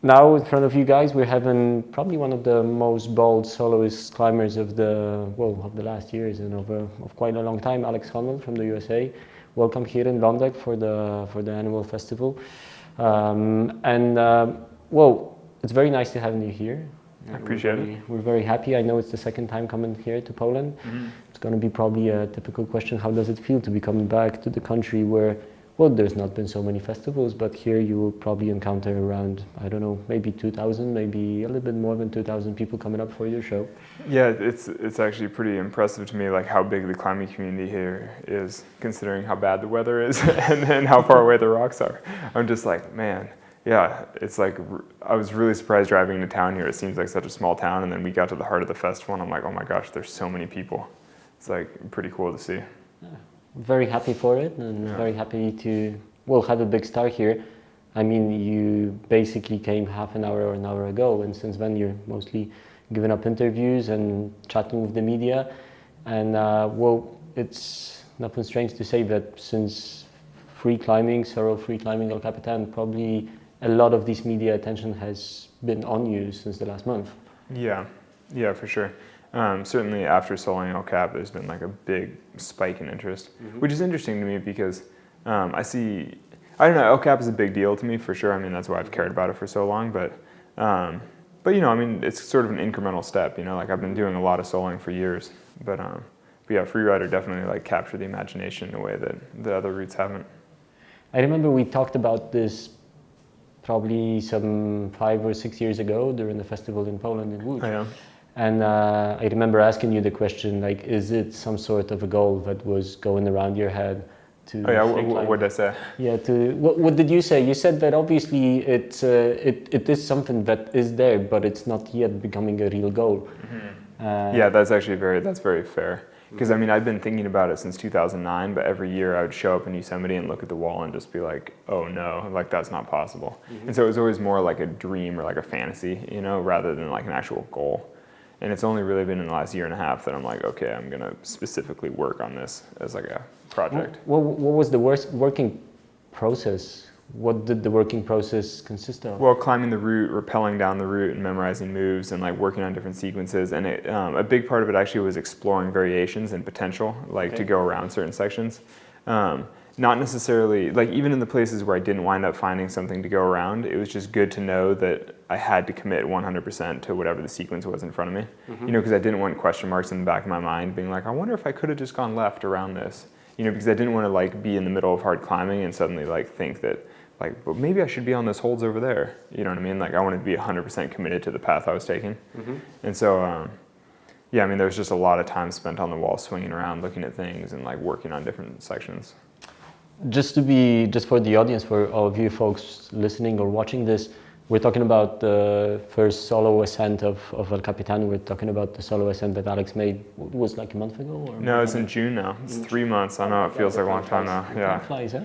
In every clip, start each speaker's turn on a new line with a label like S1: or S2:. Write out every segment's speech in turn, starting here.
S1: Now in front of you guys, we're having probably one of the most bold soloist climbers of the last years and of quite a long time, Alex Honnold from the USA. Welcome here in Lądek for the annual festival, it's very nice to have you here.
S2: I appreciate it.
S1: We're very happy. I know it's the second time coming here to Poland. Mm-hmm. It's going to be probably a typical question. How does it feel to be coming back to the country where, well, there's not been so many festivals, but here you will probably encounter around, I don't know, maybe 2,000, maybe a little bit more than 2,000 people coming up for your show.
S2: Yeah, it's actually pretty impressive to me, like how big the climbing community here is, considering how bad the weather is and how far away the rocks are. I'm just like, man, yeah, it's like, I was really surprised driving into town here. It seems like such a small town, and then we got to the heart of the festival, and I'm like, oh my gosh, there's so many people. It's like pretty cool to see.
S1: Yeah. Very happy for it, and very happy to have a big start here. I mean, you basically came half an hour or an hour ago, and since then you're mostly giving up interviews and chatting with the media. And it's nothing strange to say that since free climbing, solo free climbing El Capitan, probably a lot of this media attention has been on you since the last month.
S2: Yeah, for sure. Certainly after soloing El Cap, there's been like a big spike in interest, which is interesting to me because I don't know, El Cap is a big deal to me for sure. I mean, that's why I've cared about it for so long, but you know, I mean, it's sort of an incremental step, you know, like I've been doing a lot of soloing for years, but yeah, Freerider definitely like captured the imagination in a way that the other routes haven't.
S1: I remember we talked about this probably some 5 or 6 years ago during the festival in Poland in Łódź.
S2: Oh, yeah.
S1: And I remember asking you the question, like, is it some sort of a goal that was going around your head to?
S2: Oh yeah, what did I say?
S1: Yeah, what did you say? You said that obviously it is something that is there, but it's not yet becoming a real goal. Mm-hmm.
S2: Yeah, that's very fair. Because I mean, I've been thinking about it since 2009, but every year I would show up in Yosemite and look at the wall and just be like, oh no, like that's not possible. Mm-hmm. And so it was always more like a dream or like a fantasy, you know, rather than like an actual goal. And it's only really been in the last year and a half that I'm like, okay, I'm gonna specifically work on this as like a project.
S1: What was the working process? What did the working process consist of?
S2: Well, climbing the route, rappelling down the route, and memorizing moves, and like working on different sequences. And a big part of it actually was exploring variations and potential, like to go around certain sections. Not necessarily, like even in the places where I didn't wind up finding something to go around, it was just good to know that I had to commit 100% to whatever the sequence was in front of me. Mm-hmm. You know, because I didn't want question marks in the back of my mind being like, I wonder if I could have just gone left around this. You know, because I didn't want to like be in the middle of hard climbing and suddenly like think that like, but maybe I should be on those holds over there. You know what I mean? Like I wanted to be 100% committed to the path I was taking. Mm-hmm. And so, yeah, I mean, there was just a lot of time spent on the wall swinging around, looking at things and like working on different sections.
S1: Just for the audience, for all of you folks listening or watching this, we're talking about the first solo ascent of El Capitan. We're talking about the solo ascent that Alex made. It was like a month ago? Or
S2: no, it's in June now. It's 3 months. I know it feels like a long time now. Yeah.
S1: Time flies, huh?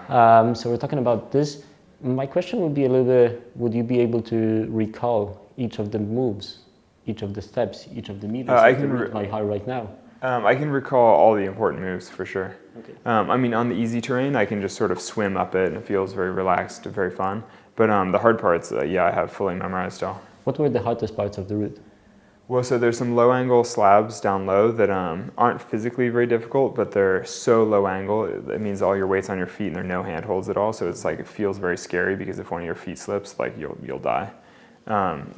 S1: Yeah. So we're talking about this. My question would be a little bit, would you be able to recall each of the moves, each of the steps, each of the meters by heart right now?
S2: I can recall all the important moves for sure. Okay. I mean, on the easy terrain, I can just sort of swim up it and it feels very relaxed, very fun. But the hard parts, yeah, I have fully memorized still.
S1: What were the hardest parts of the route?
S2: Well, so there's some low angle slabs down low that aren't physically very difficult, but they're so low angle, it means all your weight's on your feet and there are no handholds at all. So it's like, it feels very scary because if one of your feet slips, like you'll die.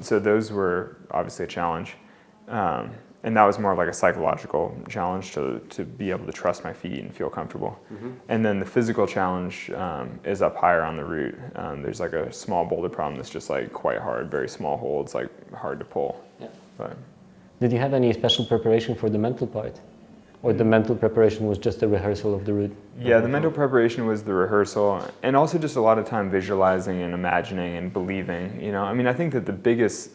S2: So those were obviously a challenge. And that was more like a psychological challenge to be able to trust my feet and feel comfortable. Mm-hmm. And then the physical challenge is up higher on the route. There's like a small boulder problem that's just like quite hard, very small holds, like hard to pull. Yeah. But
S1: did you have any special preparation for the mental part? Or the mental preparation was just a rehearsal of the route?
S2: Yeah, the mental preparation was the rehearsal, and also just a lot of time visualizing and imagining and believing. You know, I mean, I think that the biggest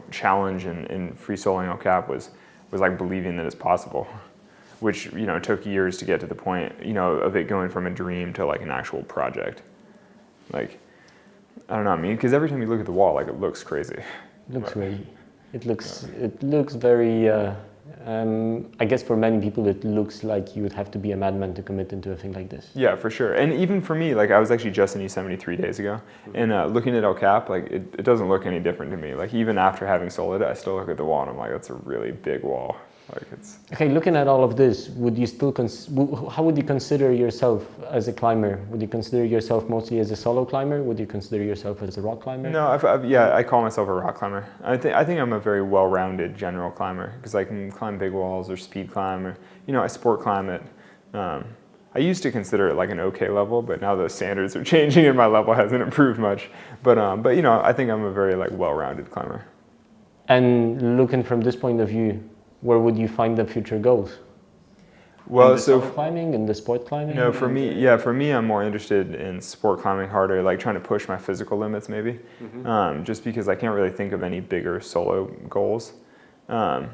S2: challenge in free soloing El Cap was like believing that it's possible, which, took years to get to the point, of it going from a dream to like an actual project. Like, I don't know, I mean, because every time you look at the wall, like it looks crazy.
S1: It looks crazy. It looks very, I guess for many people it looks like you would have to be a madman to commit into a thing like this.
S2: Yeah, for sure. And even for me, like I was actually just in Yosemite 3 days ago, and looking at El Cap, like it doesn't look any different to me. Like even after having soloed it, I still look at the wall and I'm like, that's a really big wall. Like it's.
S1: Okay, looking at all of this, would you still how would you consider yourself as a climber? Would you consider yourself mostly as a solo climber? Would you consider yourself as a rock climber?
S2: No, I call myself a rock climber. I think I'm a very well-rounded general climber because I can climb big walls or speed climb or I sport climb it. I used to consider it like an okay level, but now those standards are changing and my level hasn't improved much. But I think I'm a very like well-rounded climber.
S1: And looking from this point of view, where would you find the future goals?
S2: Well,
S1: in the solo climbing and the sport climbing?
S2: No, for me, I'm more interested in sport climbing harder, like trying to push my physical limits maybe, just because I can't really think of any bigger solo goals. And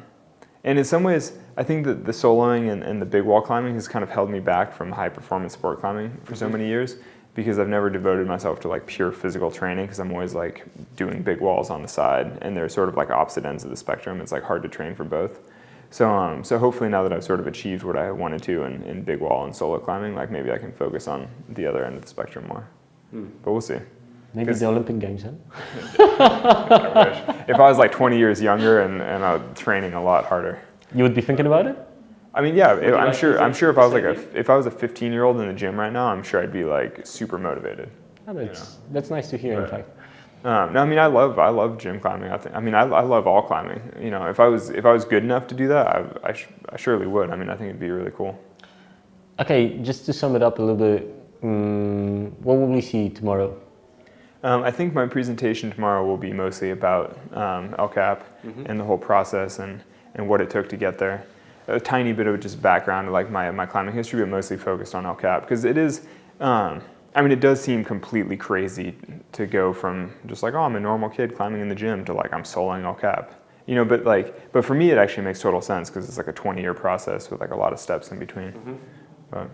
S2: in some ways, I think that the soloing and the big wall climbing has kind of held me back from high performance sport climbing for so many years, because I've never devoted myself to like pure physical training, because I'm always like doing big walls on the side, and they're sort of like opposite ends of the spectrum. It's like hard to train for both. So hopefully now that I've sort of achieved what I wanted to in big wall and solo climbing, like maybe I can focus on the other end of the spectrum more. But we'll see.
S1: Maybe the Olympic Games, huh?
S2: I wish. If I was like 20 years younger and I was training a lot harder.
S1: You would be thinking about it?
S2: I mean, yeah. I'm sure if I was if I was a 15-year-old in the gym right now, I'm sure I'd be like super motivated.
S1: Oh, that's nice to hear, in fact.
S2: No, I mean, I love gym climbing. I love all climbing. If I was good enough to do that, I surely would. I mean, I think it'd be really cool.
S1: Okay, just to sum it up a little bit, what will we see tomorrow?
S2: I think my presentation tomorrow will be mostly about El Cap and the whole process and what it took to get there. A tiny bit of just background, like my climbing history, but mostly focused on El Cap, because it is. It does seem completely crazy to go from just like, oh, I'm a normal kid climbing in the gym to like I'm soloing El Cap, but for me it actually makes total sense because it's like a 20-year process with like a lot of steps in between. But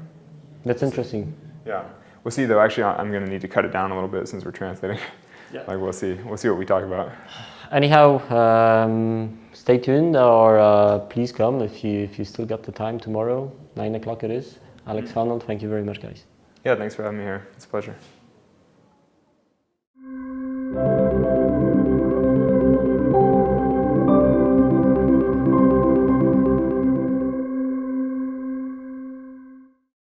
S1: that's interesting.
S2: Yeah, we'll see though. Actually, I'm going to need to cut it down a little bit since we're translating. Yeah. Like we'll see what we talk about. Anyhow,
S1: stay tuned, or please come if you still got the time tomorrow. 9 o'clock it is. Alex, Honnold, thank you very much, guys.
S2: Yeah, thanks for having me here. It's a pleasure.